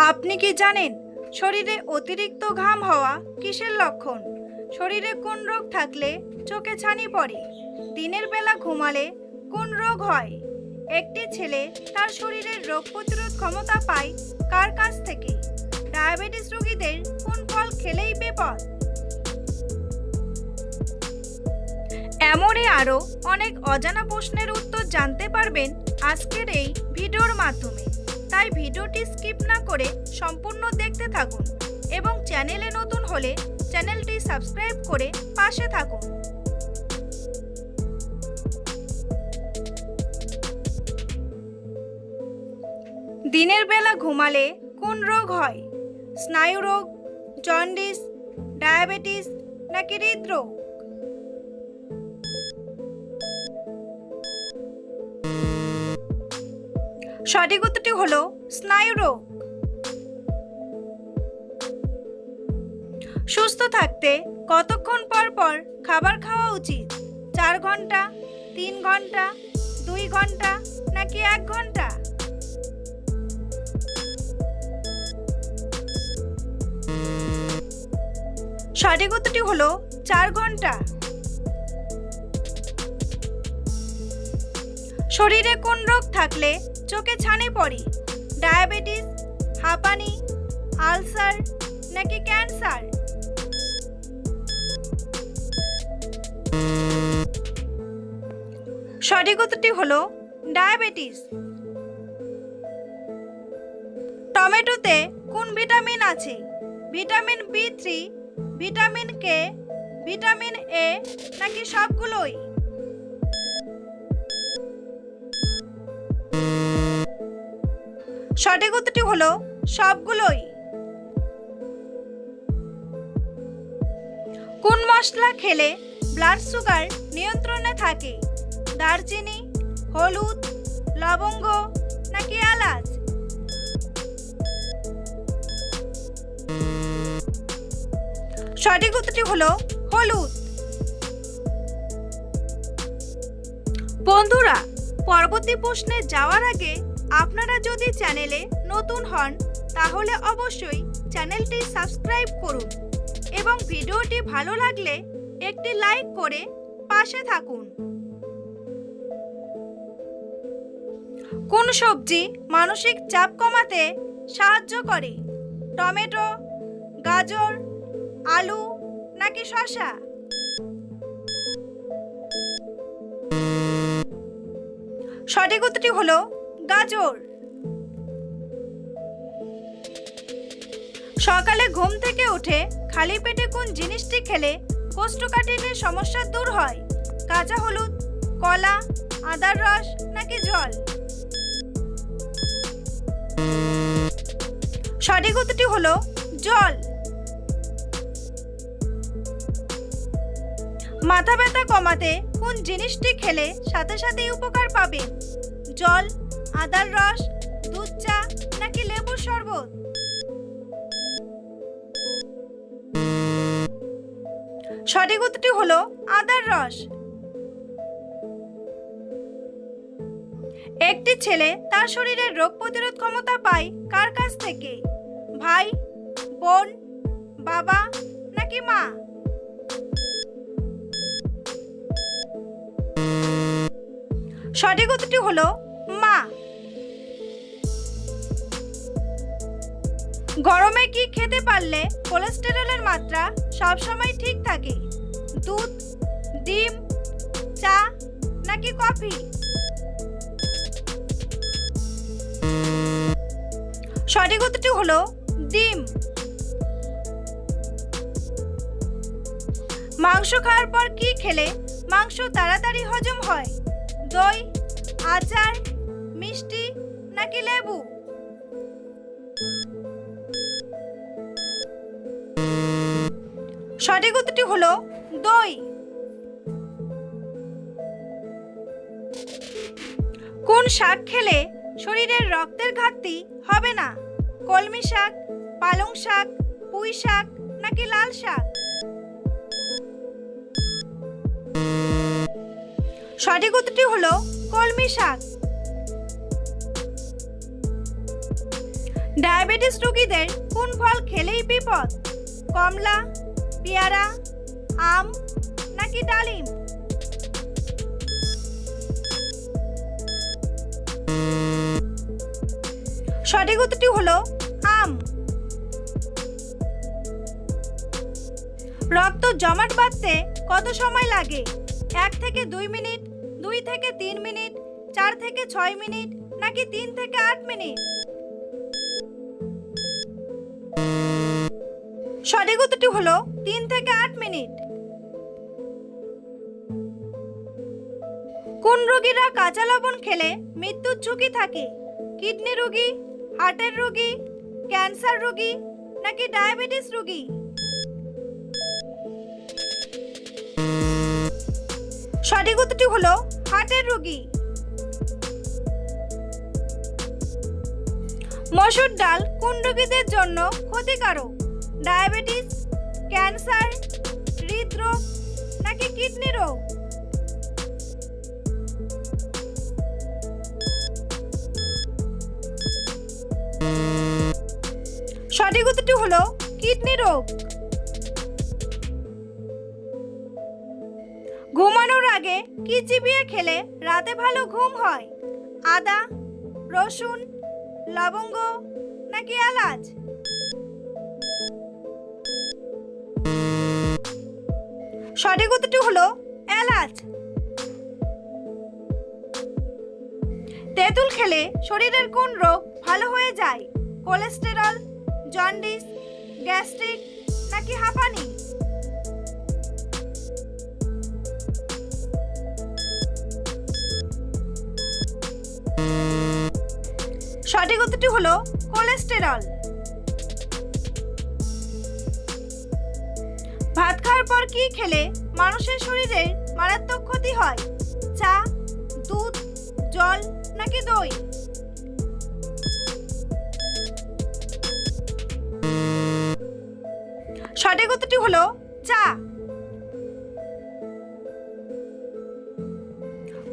আপনি কি জানেন শরীরে অতিরিক্ত ঘাম হওয়া কিসের লক্ষণ? শরীরে কোন রোগ থাকলে চোখে ছানি পড়ে? দিনের বেলা ঘুমালে কোন রোগ হয়? একটি ছেলে তার শরীরের রোগ প্রতিরোধ ক্ষমতা পায় কার কাছ থেকে? ডায়াবেটিস রোগীদের কোন ফল খেলেই বিপদ? এমনই আরও অনেক অজানা প্রশ্নের উত্তর জানতে পারবেন আজকের এই ভিডিওর মাধ্যমে। তাই ভিডিওটি স্কিপ না করে সম্পূর্ণ দেখতে থাকুন এবং চ্যানেলে নতুন হলে চ্যানেলটি সাবস্ক্রাইব করে পাশে থাকুন। দিনের বেলা ঘুমালে কোন রোগ হয়? স্নায়ু রোগ, জন্ডিস, ডায়াবেটিস নাকি হৃদরোগ? সঠিক উত্তরটি হলো স্নায়ু রোগ। সুস্থ থাকতে কতক্ষণ পর পর খাবার খাওয়া উচিত? 4 ঘন্টা, 3 ঘন্টা, 2 ঘন্টা নাকি 1 ঘন্টা? সঠিক উত্তরটি হলো 4 ঘন্টা। শরীরে কোন রোগ থাকলে চোখে ছানি পড়ে? ডায়াবেটিস, হাঁপানি, আলসার নাকি ক্যান্সার? সঠিক উত্তরটি হলো ডায়াবেটিস। টমেটোতে কোন ভিটামিন আছে? Vitamin B3, vitamin K, vitamin A নাকি সবগুলোই? সঠিক উত্তরটি হলো সবগুলোই। কোন মশলা খেলে ব্লাড সুগার নিয়ন্ত্রণে থাকে? দারচিনি, হলুদ, লবঙ্গ নাকি এলাচ? সঠিক উত্তরটি হলো হলুদ। বন্ধুরা, পরবর্তী প্রশ্নে যাওয়ার আগে আপনারা যদি চ্যানেলে নতুন হন তাহলে অবশ্যই চ্যানেলটি সাবস্ক্রাইব করুন এবং ভিডিওটি ভালো লাগলে একটি লাইক করে পাশে থাকুন। কোন সবজি মানসিক চাপ কমাতে সাহায্য করে? টমেটো, গাজর, আলু নাকি শসা? সঠিক উত্তরটি হলো গাজর। সকালে ঘুম থেকে উঠে খালি পেটে কোন জিনিসটি খেলে কোষ্ঠকাঠিন্যের সমস্যা দূর হয়? কাঁচা হলুদ, কলা, আদার রস নাকি জল? সঠিক উত্তরটি হলো জল। মাথা ব্যথা কমাতে কোন জিনিসটি খেলে সাথে সাথেই উপকার পাবেন? জল, আদার রস, দুধ চা নাকি লেবুর শরবত? সঠিক উত্তরটি হলো আদার রস। একটি ছেলে তার শরীরের রোগ প্রতিরোধ ক্ষমতা পায় কার কাছ থেকে? ভাই, বোন, বাবা নাকি মা? সঠিক উত্তরটি হলো মা। গরমে কি খেতে পারলে কোলেস্টেরলের মাত্রা সবসময় ঠিক থাকে? দুধ, ডিম, চা নাকি কফি? সঠিক উত্তরটি হলো ডিম। মাংস খাওয়ার পর কি খেলে মাংস তাড়াতাড়ি হজম হয়? দই, আচার, মিষ্টি নাকি লেবু? সঠিক উত্তরটি হলো দই। কোন শাক খেলে শরীরের রক্তের ঘাটতি হবে না? কলমি শাক, পালং শাক, পুঁই শাক নাকি লাল শাক? সঠিক উত্তরটি হলো কলমি শাক। ডায়াবেটিস রোগীদের কোন ফল খেলেই বিপদ? কমলা, পেয়ারা, আম নাকি ডালিম? সঠিক উত্তরটি হলো আম। রক্ত জমাট বাঁধতে কত সময় লাগে? 1 থেকে 2 মিনিট, 2 থেকে 3 মিনিট, 4 থেকে 6 মিনিট নাকি 3 থেকে 8 মিনিট? সঠিক উত্তরটি হলো 3 থেকে 8 মিনিট। কোন রোগীরা কাঁচা লবণ খেলে মৃত্যুর ঝুঁকি থাকে? কিডনি রোগী, হার্টের রোগী, ক্যান্সার রোগী নাকি ডায়াবেটিস রোগী? সঠিক উত্তরটি হলো হার্টের রোগী। মসুর ডাল কোন রোগীদের জন্য ক্ষতিকারক? ডায়াবেটিস, ক্যান্সার, হৃদরোগ নাকি কিডনি রোগ? সঠিক উত্তরটি হলো কিডনি রোগ। ঘুমানোর আগে কি চিবিয়ে খেলে রাতে ভালো ঘুম হয়? আদা, রসুন, লবঙ্গ নাকি এলাচ? সঠিক উত্তরটি হলো এলাচ। তেঁতুল খেলে শরীরের কোন রোগ ভালো হয়ে যায়? কোলেস্টেরল, জন্ডিস, গ্যাস্ট্রিক নাকি হাঁপানি? সঠিক উত্তরটি হলো কোলেস্টেরল। ভাত খাওয়ার পর কি খেলে মানুষের শরীরে মারাত্মক ক্ষতি হয়? চা, দুধ, জল নাকি দই? সঠিক উত্তরটি হলো চা।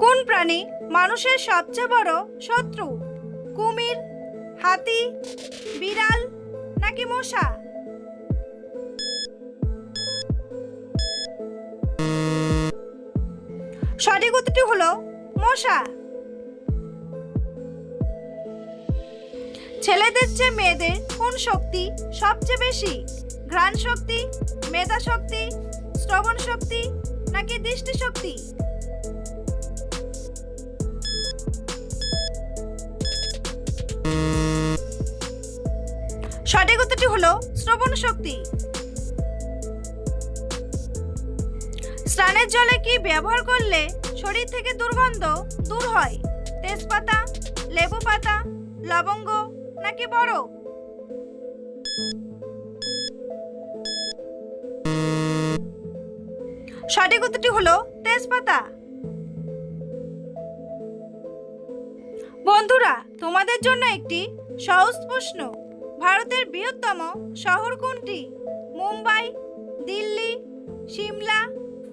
কোন প্রাণী মানুষের সবচেয়ে বড় শত্রু? কুমির, হাতি, বিড়াল নাকি মশা? সঠিক উত্তরটি হলো মশা। ছেলেদের চেয়ে মেয়েদের কোন শক্তি সবচেয়ে বেশি? ঘ্রাণ শক্তি, মেধা শক্তি, শ্রবণ শক্তি নাকি দৃষ্টি শক্তি? সঠিক উত্তরটি হলো শ্রবণ শক্তি। স্নানের জলে কি ব্যবহার করলে শরীর থেকে দুর্গন্ধ দূর হয়? তেজপাতা, লেবু পাতা, লবঙ্গ নাকি বরফ? সঠিক উত্তরটি হলো তেজপাতা। বন্ধুরা, তোমাদের জন্য একটি সহজ প্রশ্ন। ভারতের বৃহত্তম শহর কোনটি? মুম্বাই, দিল্লি, সিমলা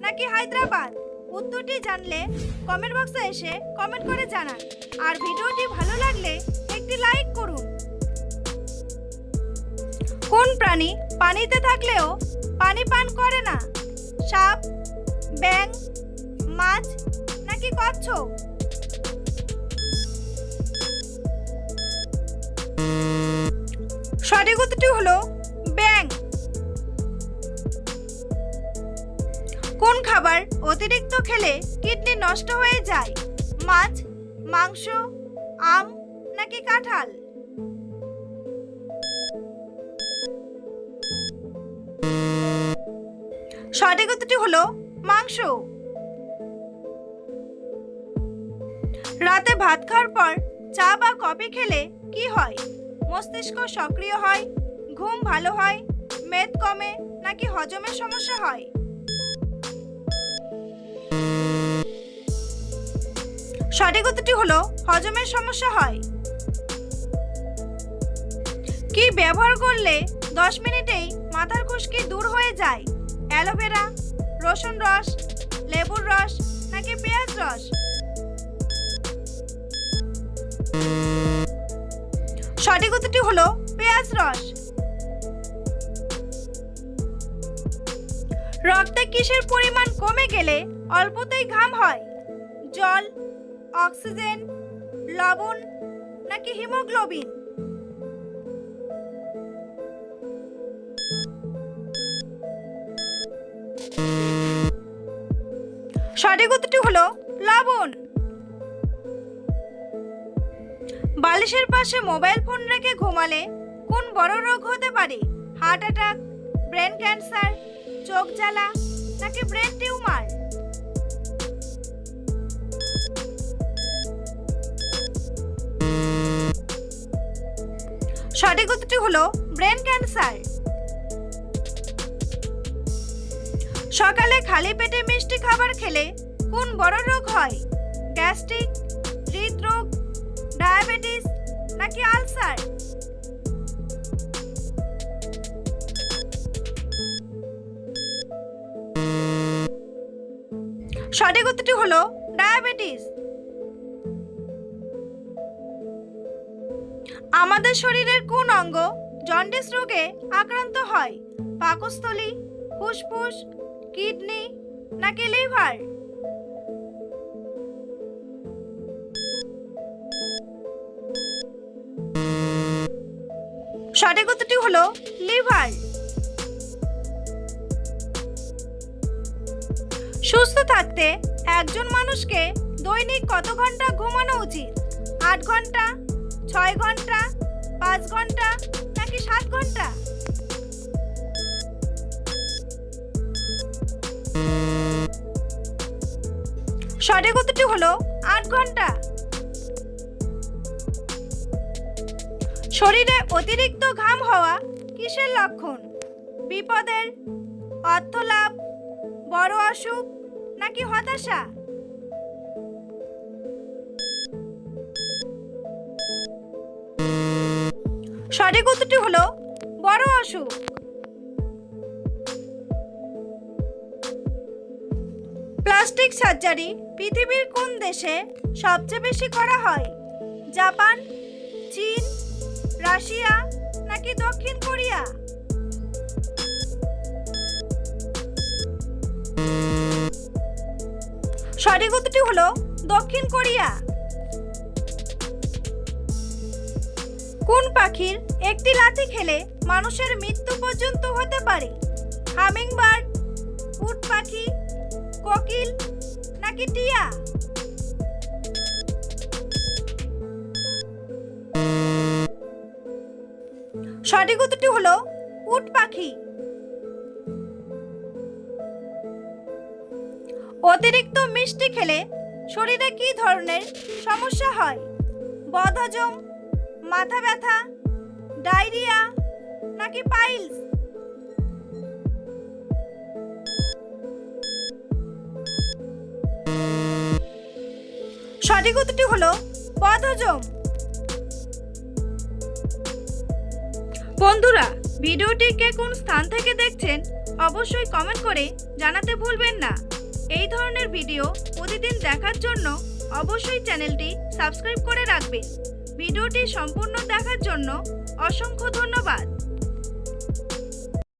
নাকি হায়দ্রাবাদ? উত্তরটি জানলে কমেন্ট বক্সে এসে কমেন্ট করে জানান। আর ভিডিওটি ভালো লাগলে একটি লাইক করুন। কোন প্রাণী পানিতে থাকলেও পানি পান করে না? সাপ, ব্যাঙ, মাছ নাকি কচ্ছপ? সঠিক উত্তরটি হলো ব্যাঙ। কোন খাবার অতিরিক্ত খেলে কিডনি নষ্ট হয়ে যায়? মাছ, মাংস, আম নাকি কাঁঠাল? সঠিক উত্তরটি হলো মাংস। রাতে ভাত খাওয়ার পর চা বা কফি খেলে কি হয়? মস্তিষ্ক সক্রিয় হয়, ঘুম ভালো হয়, মেদ কমে নাকি হজমের সমস্যা হয়? সঠিক উত্তরটি হলো হজমের সমস্যা হয়। কি ব্যবহার করলে 10 মিনিটেই মাথার খুশকি দূর হয়ে যায়? অ্যালোভেরা, রসুন রস, লেবুর রস নাকি পেঁয়াজ রস? সঠিক উত্তরটি হলো পেঁয়াজ রস। রক্তে কিসের পরিমাণ কমে গেলে অল্পতেই ঘাম হয়? জল, অক্সিজেন, লবণ নাকি হিমোগ্লোবিন? সঠিক উত্তরটি হলো লবণ। বালিশের পাশে মোবাইল ফোন রেখে ঘুমালে কোন বড় রোগ হতে পারে? হার্ট অ্যাটাক, ব্রেন ক্যান্সার, চোখ জ্বালা নাকি ব্রেন টিউমার? সঠিক উত্তরটি হলো ব্রেন ক্যান্সার। সকালে খালি পেটে মিষ্টি খাবার খেলে কোন বড় রোগ হয়? গ্যাস্ট্রিক, হৃদরোগ, ডায়াবেটিস নাকি আলসার? সঠিক উত্তরটি হলো ডায়াবেটিস। আমাদের শরীরের কোন অঙ্গ জন্ডিস রোগে আক্রান্ত হয়? পাকস্থলী, ফুসফুস, কিডনি নাকি লিভার? সঠিক উত্তরটি হলো লিভার। সুস্থ থাকতে একজন মানুষকে দৈনিক কত ঘন্টা ঘুমানো উচিত? 8 ঘন্টা, 6 ঘন্টা, 5 ঘন্টা নাকি 7 ঘন্টা? সঠিক উত্তরটি হলো 8 ঘন্টা। শরীরে অতিরিক্ত ঘাম হওয়া কিসের লক্ষণ? বিপদের, অর্থলাভ, বড় অসুখ নাকি হতাশা? সঠিক উত্তরটি হলো বড় অসুখ। প্লাস্টিক সার্জারি পৃথিবীর কোন দেশে সবচেয়ে বেশি করা হয়? জাপান, চীন, রাশিয়া নাকি দক্ষিণ কোরিয়া? সঠিক উত্তরটি হলো দক্ষিণ কোরিয়া। কোন পাখির একটি লাথি খেলে মানুষের মৃত্যু পর্যন্ত হতে পারে? হামিংবার্ড, উট পাখি, কোকিল নাকি টিয়া? সঠিক উত্তরটি হলো উট পাখি। অতিরিক্ত মিষ্টি খেলে শরীরে কি ধরনের সমস্যা হয়? বদহজম, মাথা ব্যথা, ডায়রিয়া নাকি পাইলস? সঠিক উত্তরটি হলো বদহজম। বন্ধুরা, ভিডিওটি কে কোন স্থান থেকে দেখছেন অবশ্যই কমেন্ট করে জানাতে ভুলবেন না। এই ধরনের ভিডিও প্রতিদিন দেখার জন্য অবশ্যই চ্যানেলটি সাবস্ক্রাইব করে রাখবেন। ভিডিওটি সম্পূর্ণ দেখার জন্য অসংখ্য ধন্যবাদ।